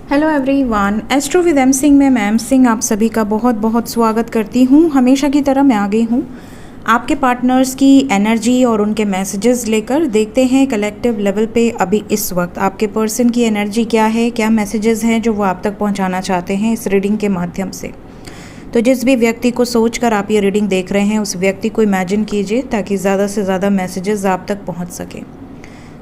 Hello everyone, astro with M Singh में ma'am Singh आप सभी का बहुत बहुत स्वागत करती हूँ। हमेशा की तरह मैं आ गई हूँ आपके पार्टनर्स की एनर्जी और उनके मैसेजेस लेकर। देखते हैं कलेक्टिव लेवल पे अभी इस वक्त आपके पर्सन की एनर्जी क्या है, क्या मैसेजेस हैं जो वो आप तक पहुँचाना चाहते हैं इस रीडिंग के माध्यम से। तो जिस भी व्यक्ति को सोच कर आप ये रीडिंग देख रहे हैं उस व्यक्ति को इमेजिन कीजिए ताकि ज़्यादा से ज़्यादा मैसेजेस आप तक पहुँच सकें।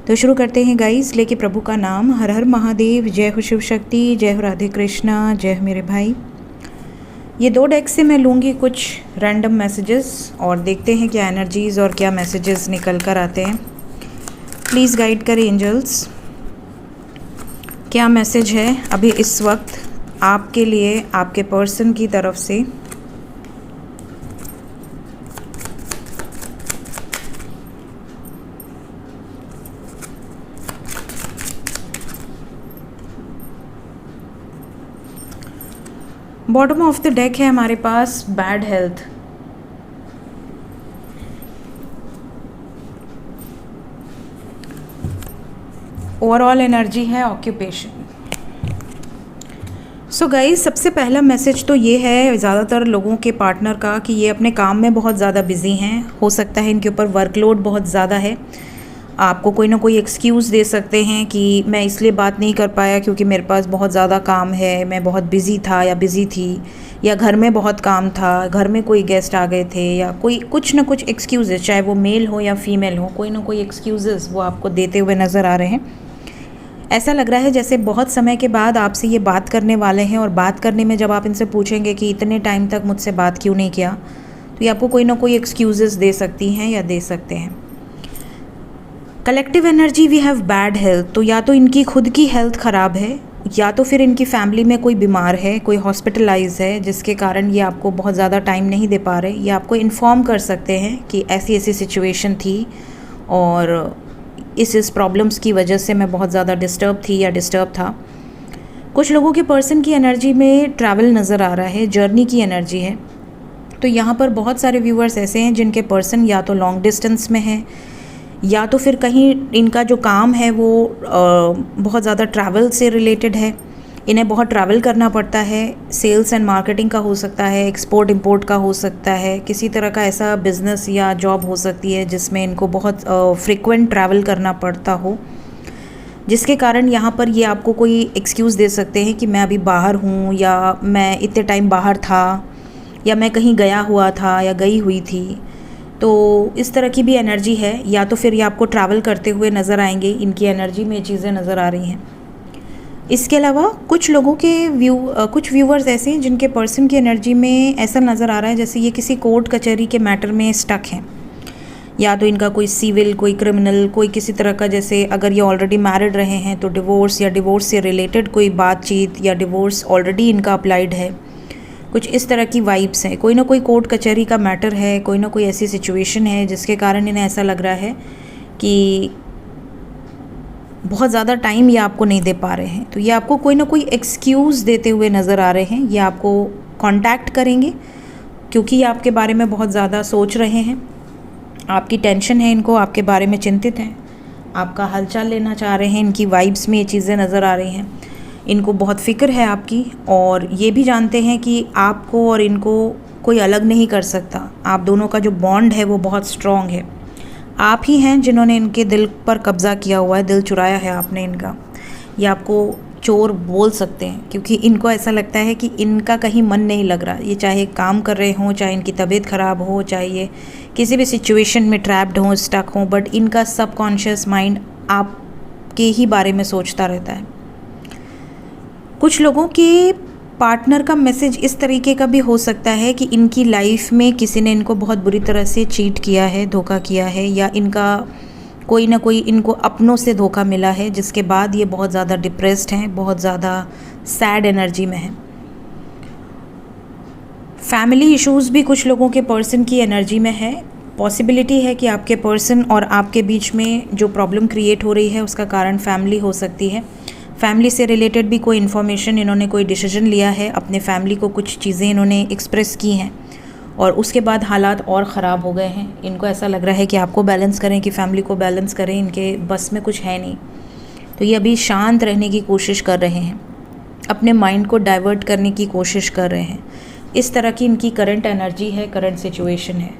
तो शुरू करते हैं गाइस, लेके प्रभु का नाम। हर हर महादेव, जय हो शिव शक्ति, जय हो राधे कृष्णा, जय हो मेरे भाई। ये दो डेक से मैं लूँगी कुछ रैंडम मैसेजेस और देखते हैं क्या एनर्जीज़ और क्या मैसेजेस निकल कर आते हैं। प्लीज़ गाइड करें एंजल्स, क्या मैसेज है अभी इस वक्त आपके लिए आपके पर्सन की तरफ से। बॉटम ऑफ द डेक है हमारे पास बैड हेल्थ, ओवरऑल एनर्जी है ऑक्यूपेशन। सो गाइस, सबसे पहला मैसेज तो ये है ज़्यादातर लोगों के पार्टनर का कि ये अपने काम में बहुत ज़्यादा बिजी हैं। हो सकता है इनके ऊपर वर्कलोड बहुत ज़्यादा है। आपको कोई ना कोई एक्सक्यूज़ दे सकते हैं कि मैं इसलिए बात नहीं कर पाया क्योंकि मेरे पास बहुत ज़्यादा काम है, मैं बहुत बिज़ी था या बिज़ी थी, या घर में बहुत काम था, घर में कोई गेस्ट आ गए थे, या कोई कुछ ना कुछ एक्सक्यूज़, चाहे वो मेल हो या फीमेल हो, कोई ना कोई एक्सक्यूज़ वो आपको देते हुए नज़र आ रहे हैं। ऐसा लग रहा है जैसे बहुत समय के बाद आपसे ये बात करने वाले हैं और बात करने में जब आप इनसे पूछेंगे कि इतने टाइम तक मुझसे बात क्यों नहीं किया, तो ये आपको कोई ना कोई एक्सक्यूज़ दे सकती हैं या दे सकते हैं। Collective energy, we have bad health, तो या तो इनकी खुद की हेल्थ ख़राब है या तो फिर इनकी फैमिली में कोई बीमार है, कोई हॉस्पिटलाइज है, जिसके कारण ये आपको बहुत ज़्यादा टाइम नहीं दे पा रहे। ये आपको इन्फॉर्म कर सकते हैं कि ऐसी ऐसी सिचुएशन थी और इस प्रॉब्लम्स की वजह से मैं बहुत ज़्यादा डिस्टर्ब थी या डिस्टर्ब था। कुछ लोगों के पर्सन की एनर्जी में ट्रैवल नज़र आ रहा है, जर्नी की एनर्जी है। तो यहाँ पर बहुत सारे व्यूअर्स ऐसे हैं जिनके पर्सन या तो लॉन्ग डिस्टेंस में है या तो फिर कहीं इनका जो काम है वो बहुत ज़्यादा ट्रैवल से रिलेटेड है। इन्हें बहुत ट्रैवल करना पड़ता है, सेल्स एंड मार्केटिंग का हो सकता है, एक्सपोर्ट इंपोर्ट का हो सकता है, किसी तरह का ऐसा बिज़नेस या जॉब हो सकती है जिसमें इनको बहुत फ्रिक्वेंट ट्रैवल करना पड़ता हो, जिसके कारण यहाँ पर ये आपको कोई एक्सक्यूज़ दे सकते हैं कि मैं अभी बाहर हूँ, या मैं इतने टाइम बाहर था, या मैं कहीं गया हुआ था या गई हुई थी। तो इस तरह की भी एनर्जी है, या तो फिर ये आपको ट्रैवल करते हुए नज़र आएंगे। इनकी एनर्जी में ये चीज़ें नज़र आ रही हैं। इसके अलावा कुछ लोगों के कुछ व्यूवर्स ऐसे हैं जिनके पर्सन की एनर्जी में ऐसा नज़र आ रहा है जैसे ये किसी कोर्ट कचहरी के मैटर में स्टक हैं, या तो इनका कोई सिविल, कोई क्रिमिनल, कोई किसी तरह का, जैसे अगर ये ऑलरेडी मैरिड रहे हैं तो डिवोर्स या डिवोर्स से रिलेटेड कोई बातचीत, या डिवोर्स ऑलरेडी इनका अप्लाइड है, कुछ इस तरह की वाइब्स हैं। कोई ना कोई कोर्ट कचहरी का मैटर है, कोई ना कोई ऐसी सिचुएशन है जिसके कारण इन्हें ऐसा लग रहा है कि बहुत ज़्यादा टाइम ये आपको नहीं दे पा रहे हैं। तो ये आपको कोई ना कोई एक्सक्यूज़ देते हुए नज़र आ रहे हैं। ये आपको कांटेक्ट करेंगे क्योंकि ये आपके बारे में बहुत ज़्यादा सोच रहे हैं, आपकी टेंशन है इनको, आपके बारे में चिंतित हैं, आपका हालचाल लेना चाह रहे हैं। इनकी वाइब्स में ये चीज़ें नज़र आ रही हैं। इनको बहुत फ़िक्र है आपकी, और ये भी जानते हैं कि आपको और इनको कोई अलग नहीं कर सकता। आप दोनों का जो बॉन्ड है वो बहुत स्ट्रॉन्ग है। आप ही हैं जिन्होंने इनके दिल पर कब्ज़ा किया हुआ है, दिल चुराया है आपने इनका। ये आपको चोर बोल सकते हैं क्योंकि इनको ऐसा लगता है कि इनका कहीं मन नहीं लग रहा। ये चाहे काम कर रहे हों, चाहे इनकी तबीयत ख़राब हो, चाहे ये किसी भी सिचुएशन में ट्रैप्ड हों, स्टक हों, बट इनका सबकॉन्शियस माइंड आपके ही बारे में सोचता रहता है। कुछ लोगों के पार्टनर का मैसेज इस तरीके का भी हो सकता है कि इनकी लाइफ में किसी ने इनको बहुत बुरी तरह से चीट किया है, धोखा किया है, या इनका कोई ना कोई इनको अपनों से धोखा मिला है, जिसके बाद ये बहुत ज़्यादा डिप्रेस्ड हैं, बहुत ज़्यादा सैड एनर्जी में हैं। फैमिली इश्यूज़ भी कुछ लोगों के पर्सन की एनर्जी में है। पॉसिबिलिटी है कि आपके पर्सन और आपके बीच में जो प्रॉब्लम क्रिएट हो रही है उसका कारण फैमिली हो सकती है। फैमिली से रिलेटेड भी कोई इन्फॉर्मेशन, इन्होंने कोई डिसीजन लिया है, अपने फैमिली को कुछ चीज़ें इन्होंने एक्सप्रेस की हैं और उसके बाद हालात और ख़राब हो गए हैं। इनको ऐसा लग रहा है कि आपको बैलेंस करें, कि फैमिली को बैलेंस करें, इनके बस में कुछ है नहीं। तो ये अभी शांत रहने की कोशिश कर रहे हैं। अपने माइंड को डाइवर्ट करने की कोशिश कर रहे हैं। इस तरह की इनकी करंट एनर्जी है, करंट सिचुएशन है।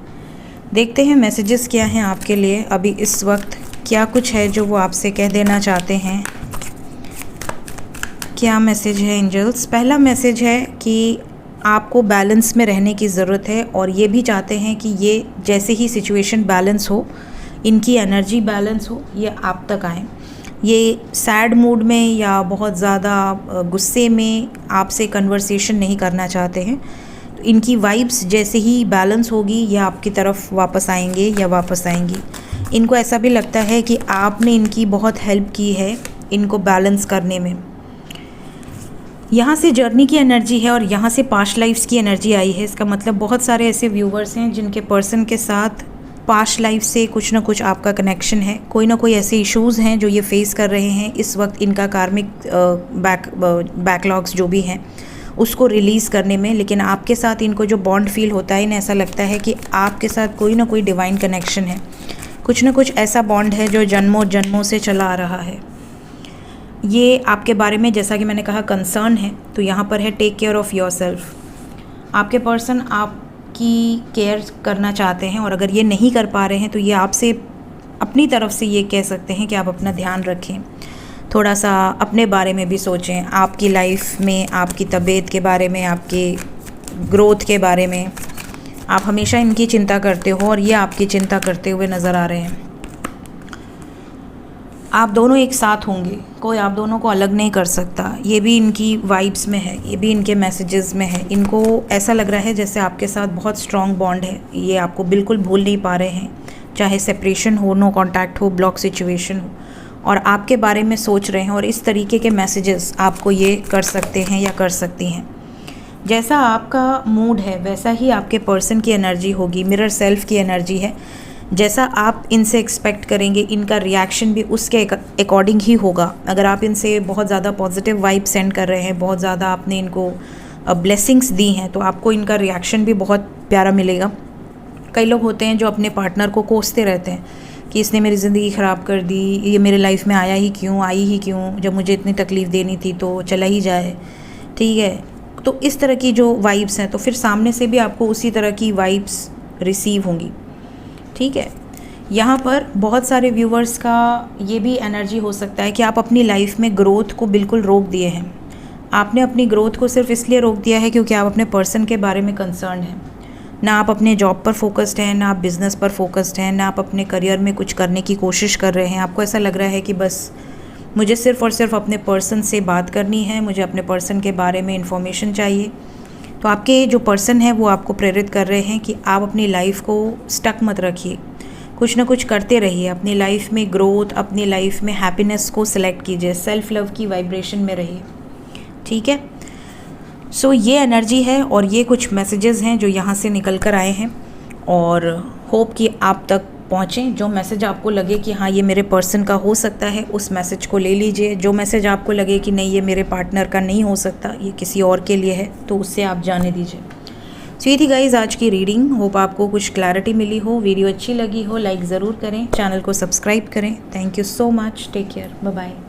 देखते हैं मैसेजेस क्या हैं आपके लिए अभी इस वक्त, क्या कुछ है जो वो आपसे कह देना चाहते हैं। क्या मैसेज है एंजल्स? पहला मैसेज है कि आपको बैलेंस में रहने की ज़रूरत है और ये भी चाहते हैं कि ये जैसे ही सिचुएशन बैलेंस हो, इनकी एनर्जी बैलेंस हो, ये आप तक आए। ये सैड मूड में या बहुत ज़्यादा गुस्से में आपसे कन्वर्सेशन नहीं करना चाहते हैं। इनकी वाइब्स जैसे ही बैलेंस होगी ये आपकी तरफ वापस आएंगे या वापस आएंगी। इनको ऐसा भी लगता है कि आपने इनकी बहुत हेल्प की है इनको बैलेंस करने में। यहाँ से जर्नी की एनर्जी है और यहाँ से पास्ट लाइफ्स की एनर्जी आई है। इसका मतलब बहुत सारे ऐसे व्यूवर्स हैं जिनके पर्सन के साथ पास्ट लाइफ से कुछ ना कुछ आपका कनेक्शन है। कोई ना कोई ऐसे इश्यूज़ हैं जो ये फेस कर रहे हैं इस वक्त। इनका कार्मिक बैकलॉग्स जो भी हैं उसको रिलीज़ करने में, लेकिन आपके साथ इनको जो बॉन्ड फील होता है, इन्हें ऐसा लगता है कि आपके साथ कोई ना कोई डिवाइन कनेक्शन है। कुछ ना कुछ ऐसा बॉन्ड है जो जन्मों जन्मों से चला आ रहा है। ये आपके बारे में, जैसा कि मैंने कहा, कंसर्न है। तो यहाँ पर है टेक केयर ऑफ़ योरसेल्फ। आपके पर्सन आपकी केयर करना चाहते हैं और अगर ये नहीं कर पा रहे हैं तो ये आपसे अपनी तरफ से ये कह सकते हैं कि आप अपना ध्यान रखें, थोड़ा सा अपने बारे में भी सोचें, आपकी लाइफ में, आपकी तबीयत के बारे में, आपके ग्रोथ के बारे में। आप हमेशा इनकी चिंता करते हो और ये आपकी चिंता करते हुए नज़र आ रहे हैं। आप दोनों एक साथ होंगे, कोई आप दोनों को अलग नहीं कर सकता। ये भी इनकी वाइब्स में है, ये भी इनके मैसेजेस में है। इनको ऐसा लग रहा है जैसे आपके साथ बहुत स्ट्रॉन्ग बॉन्ड है, ये आपको बिल्कुल भूल नहीं पा रहे हैं, चाहे सेपरेशन हो, नो कॉन्टैक्ट हो, ब्लॉक सिचुएशन हो, और आपके बारे में सोच रहे हैं। और इस तरीके के मैसेजेस आपको ये कर सकते हैं या कर सकती हैं। जैसा आपका मूड है वैसा ही आपके पर्सन की एनर्जी होगी, मिरर सेल्फ की एनर्जी है। जैसा आप इनसे एक्सपेक्ट करेंगे इनका रिएक्शन भी उसके अकॉर्डिंग ही होगा। अगर आप इनसे बहुत ज़्यादा पॉजिटिव वाइब सेंड कर रहे हैं, बहुत ज़्यादा आपने इनको ब्लेसिंग्स दी हैं, तो आपको इनका रिएक्शन भी बहुत प्यारा मिलेगा। कई लोग होते हैं जो अपने पार्टनर को कोसते रहते हैं कि इसने मेरी ज़िंदगी ख़राब कर दी, ये मेरे लाइफ में आई ही क्यों, जब मुझे इतनी तकलीफ़ देनी थी तो चला ही जाए, ठीक है। तो इस तरह की जो वाइब्स हैं, तो फिर सामने से भी आपको उसी तरह की वाइब्स रिसीव होंगी, ठीक है। यहाँ पर बहुत सारे व्यूवर्स का ये भी एनर्जी हो सकता है कि आप अपनी लाइफ में ग्रोथ को बिल्कुल रोक दिए हैं। आपने अपनी ग्रोथ को सिर्फ इसलिए रोक दिया है क्योंकि आप अपने पर्सन के बारे में कंसर्न हैं। ना आप अपने जॉब पर फोकस्ड हैं, ना आप बिज़नेस पर फोकस्ड हैं, ना आप अपने करियर में कुछ करने की कोशिश कर रहे हैं। आपको ऐसा लग रहा है कि बस मुझे सिर्फ़ और सिर्फ अपने पर्सन से बात करनी है, मुझे अपने पर्सन के बारे में इन्फॉर्मेशन चाहिए। तो आपके जो पर्सन है वो आपको प्रेरित कर रहे हैं कि आप अपनी लाइफ को स्टक मत रखिए, कुछ ना कुछ करते रहिए। अपनी लाइफ में ग्रोथ, अपनी लाइफ में हैप्पीनेस को सिलेक्ट कीजिए, सेल्फ लव की वाइब्रेशन में रहिए, ठीक है। सो ये एनर्जी है और ये कुछ मैसेजेस हैं जो यहाँ से निकल कर आए हैं और होप कि आप तक पहुँचें। जो मैसेज आपको लगे कि हाँ ये मेरे पर्सन का हो सकता है, उस मैसेज को ले लीजिए। जो मैसेज आपको लगे कि नहीं ये मेरे पार्टनर का नहीं हो सकता, ये किसी और के लिए है, तो उससे आप जाने दीजिए। सो ये थी गाइज़ आज की रीडिंग। होप आपको कुछ क्लैरिटी मिली हो। वीडियो अच्छी लगी हो लाइक ज़रूर करें, चैनल को सब्सक्राइब करें। Thank you so much, take care, bye bye.